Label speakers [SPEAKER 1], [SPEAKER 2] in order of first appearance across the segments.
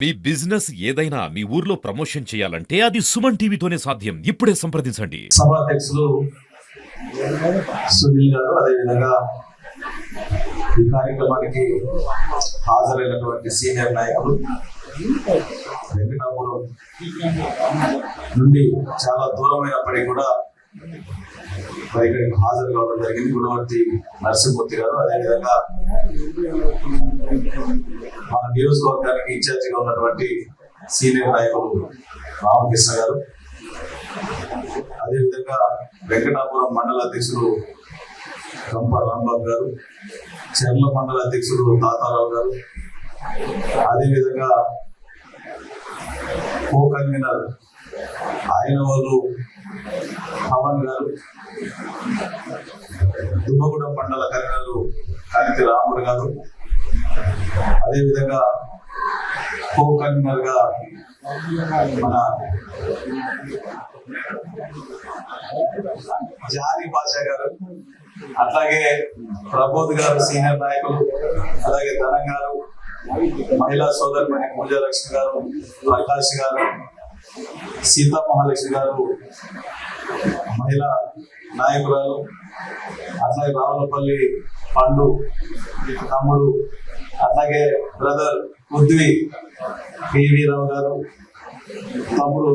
[SPEAKER 1] మీ business ఏదైనా మీ ఊర్లో promotion చేయాలంటే అది సుమన్ టీవీతోనే సాధ్యం. ఇప్పుడే సంప్రదించండి.
[SPEAKER 2] సభాధ్యక్షులు సునీల్ గారు, అదేవిధంగా ఈ కార్యక్రమానికి హాజరైనటువంటి సీనియర్ నాయకులు వెంకటాపురం నుండి చాలా దూరమైనప్పటికీ కూడా మరి ఇక్కడికి హాజరు కావడం జరిగింది. గుణవర్తి నరసింహమూర్తి గారు, అదేవిధంగా మన నియోజకవర్గానికి ఇన్ఛార్జిగా ఉన్నటువంటి సీనియర్ నాయకులు రామకృష్ణ గారు, అదేవిధంగా వెంకటాపురం మండల అధ్యక్షుడు గంప రాంబాబు గారు, చెర్ల మండల అధ్యక్షుడు తాతారావు గారు, అదేవిధంగా కో కన్వీనర్ ఆయన వాళ్ళు పవన్ గారు, దుమ్మగూడెం మండల కన్వీనర్ కనితి రాముడు గారు, అదేవిధంగా కో కన్వీనర్ గా మన జానీ బాషా గారు, అట్లాగే ప్రబోధ్ గారు సీనియర్ నాయకులు, అలాగే ధనం గారు, మహిళా సోదరిమణి పూజాలక్ష్మి గారు, ప్రకాష్ గారు, సీతా మహాలక్ష్మి గారు మహిళా నాయకురాలు, అట్లాగే రావులపల్లి పండు తమ్ముడు, అట్లాగే బ్రదర్ పృథ్వీ పివి రావు గారు తమ్ముడు.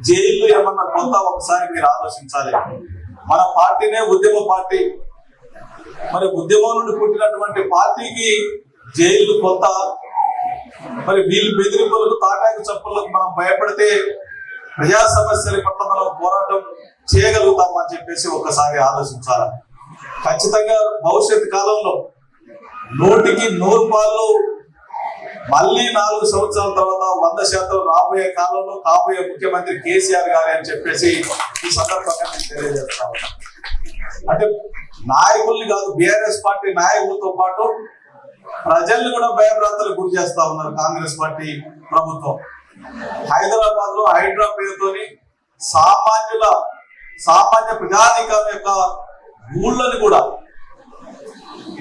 [SPEAKER 2] జైలు ఏమన్నా కొంత ఒకసారి మీరు ఆలోచించాలి. మన పార్టీనే ఉద్యమ పార్టీ, మరి ఉద్యమం నుండి పుట్టినటువంటి పార్టీకి జైలు కొత్త. మరి వీళ్ళు బెదిరింపులకు తాటాకు చప్పులకు మనం భయపడితే ప్రజా సమస్యల పట్ల మనం పోరాటం చేయగలుగుతామని చెప్పేసి ఒకసారి ఆలోచించాలి. ఖచ్చితంగా భవిష్యత్ కాలంలో 100% మళ్ళీ 4 సంవత్సరాల తర్వాత 100% రాబోయే కాలంలో కాబోయే ముఖ్యమంత్రి కేసీఆర్ గారు అని చెప్పేసి ఈ సందర్భంగా నేను తెలియజేస్తా ఉన్నా. అంటే నాయకుల్ని కాదు, బీఆర్ఎస్ పార్టీ నాయకులతో పాటు ప్రజల్ని కూడా భయభ్రాంతులకు గురి చేస్తా ఉన్నారు కాంగ్రెస్ పార్టీ ప్రభుత్వం. హైదరాబాద్ లో హైడ్రా పేరుతోని సామాన్య ప్రజానీకం యొక్క గూళ్ళని కూడా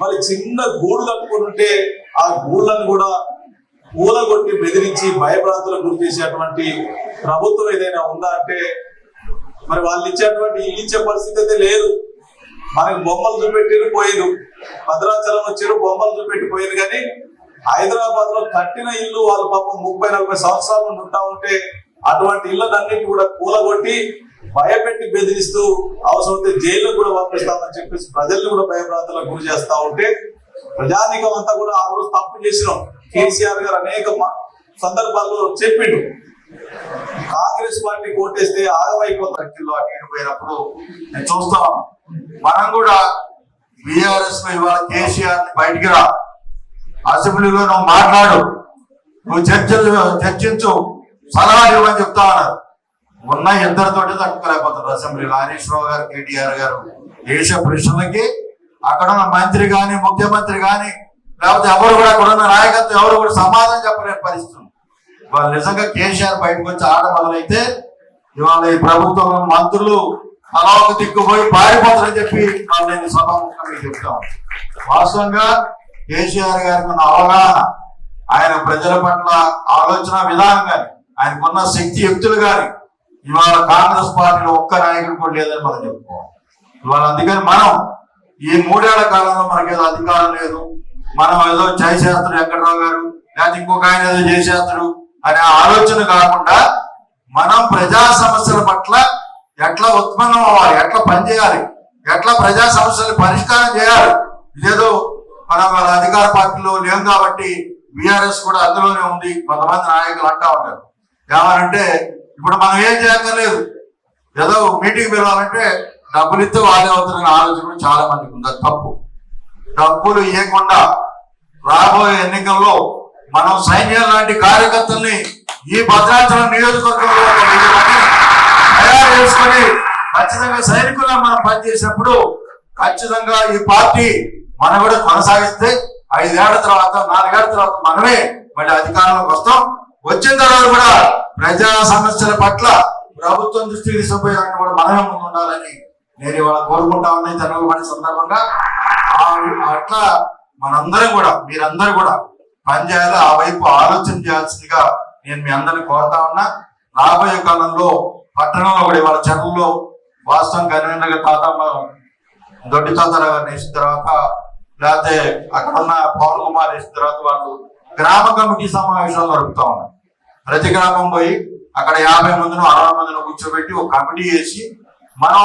[SPEAKER 2] మరి చిన్న గూడు కట్టుకుంటుంటే ఆ గూళ్ళని కూడా కూలగొట్టి బెదిరించి భయభ్రాంతులకు గురి చేసేటువంటి ప్రభుత్వం ఏదైనా ఉందా అంటే మరి వాళ్ళు ఇచ్చేటువంటి ఇల్లు ఇచ్చే పరిస్థితి అయితే లేదు. మనకి బొమ్మలు చూపెట్టి పోయేది, భద్రాచలం వచ్చారు బొమ్మలు చూపెట్టి పోయేది, కానీ హైదరాబాద్ లో కట్టిన ఇల్లు వాళ్ళు పాపం 30-40 సంవత్సరాల నుండి ఉంటా ఉంటే అటువంటి ఇళ్ళన్నిటి కూడా కూలగొట్టి భయపెట్టి బెదిరిస్తూ అవసరమైతే జైలు కూడా పంపిస్తామని చెప్పేసి ప్రజల్ని కూడా భయభ్రాంతులకు గురి చేస్తా ఉంటే ప్రజానీకం అంతా కూడా ఆ రోజు తప్పు చేసినాం. కేసీఆర్ గారు అనేక సందర్భాల్లో చెప్పిండు, కాంగ్రెస్ పార్టీ ఓటేస్తే ఆగమైపోతారు అటు పోయినప్పుడు నేను చూస్తాం. మనం కూడా బీఆర్ఎస్ ఇవాళ కేసీఆర్ బయటికి రా, అసెంబ్లీలో నువ్వు మాట్లాడు, నువ్వు చర్చించు, సలహా ఇవ్వని చెప్తా ఉన్నారు. ఉన్న ఇద్దరితోటి తట్టుకోలేకపోతారు అసెంబ్లీలో. హరీష్ రావు గారు, కేటీఆర్ గారు దేశ ప్రశ్నలకి అక్కడ ఉన్న మంత్రి గాని ముఖ్యమంత్రి గాని లేకపోతే ఎవరు కూడా అక్కడ ఉన్న నాయకత్వం ఎవరు కూడా సమాధానం చెప్పలేని పరిస్థితి. వాళ్ళు నిజంగా కేసీఆర్ బయటకు వచ్చి ఆట మొదలైతే ఇవాళ ఈ ప్రభుత్వంలో మంత్రులు అలా ఒక దిక్కుపోయి పారిపోతారని చెప్పి నేను సభాముఖంగా చెప్తాం. వాస్తవంగా కేసీఆర్ గారికి ఉన్న అవగాహన, ఆయన ప్రజల పట్ల ఆలోచన విధానం కానీ ఆయనకున్న శక్తి యుక్తులు కానీ ఇవాళ కాంగ్రెస్ పార్టీలో ఒక్క నాయకుడు కూడా లేదని మనం చెప్పుకోవాలి. ఇవాళ అందుకని మనం ఈ 3 ఏళ్ల కాలంలో మనకేదో అధికారం లేదు, మనం ఏదో చేసేస్తాడు వెంకటరావు గారు లేకపోతే ఇంకొక ఆయన ఏదో చేసేస్తాడు అనే ఆలోచన కాకుండా మనం ప్రజా సమస్యల పట్ల ఎట్లా ఉత్పన్నం అవ్వాలి, ఎట్లా పనిచేయాలి, ఎట్లా ప్రజా సమస్యలు పరిష్కారం చేయాలి. ఇదేదో మనం అధికార పార్టీలో లేవు కాబట్టి బీఆర్ఎస్ కూడా అందులోనే ఉంది. కొంతమంది నాయకులు అంటా ఉంటారు ఏమనంటే ఇప్పుడు మనం ఏం చేయక్కర్లేదు, ఏదో మీటింగ్ పిలవాలంటే డబ్బులు ఇస్తే వాళ్ళే అవుతున్న ఆలోచన చాలా మందికి ఉంది. తప్పు. డబ్బులు ఇవ్వకుండా రాబోయే ఎన్నికల్లో మనం సైన్యం లాంటి కార్యకర్తల్ని ఈ భద్రాచలం నియోజకవర్గంలో తయారు చేసుకొని ఖచ్చితంగా సైనికులను మనం పనిచేసినప్పుడు ఖచ్చితంగా ఈ పార్టీ మనం కూడా కొనసాగిస్తే 5 ఏళ్ల తర్వాత 4 ఏళ్ల తర్వాత మనమే మళ్ళీ అధికారంలోకి వస్తాం. వచ్చిన తర్వాత కూడా ప్రజా సమస్యల పట్ల ప్రభుత్వం దృష్టికి తీసుకుపోయాలని కూడా మనమే ముందు ఉండాలని నేను ఇవాళ కోరుకుంటా ఉన్నాయి. జరగబడే సందర్భంగా అట్లా మనందరం కూడా మీరందరూ కూడా
[SPEAKER 3] పనిచేయాలి, ఆ వైపు ఆలోచన చేయాల్సిందిగా నేను మీ అందరిని కోరుతా ఉన్నా. రాబోయే కాలంలో పట్టణంలో కూడా ఇవాళ చెరువులో వాస్తవం కన్వీనర్ గా తాత దొడ్డి తాతారావు గారిని వేసిన తర్వాత, లేకపోతే అక్కడ ఉన్న పవన్ కుమార్ వేసిన తర్వాత వాళ్ళు గ్రామ కమిటీ సమావేశాలు నడుపుతా ఉన్నారు. ప్రతి గ్రామం పోయి అక్కడ 50 మందిని 60 మందిని కూర్చోబెట్టి ఒక కమిటీ వేసి మనం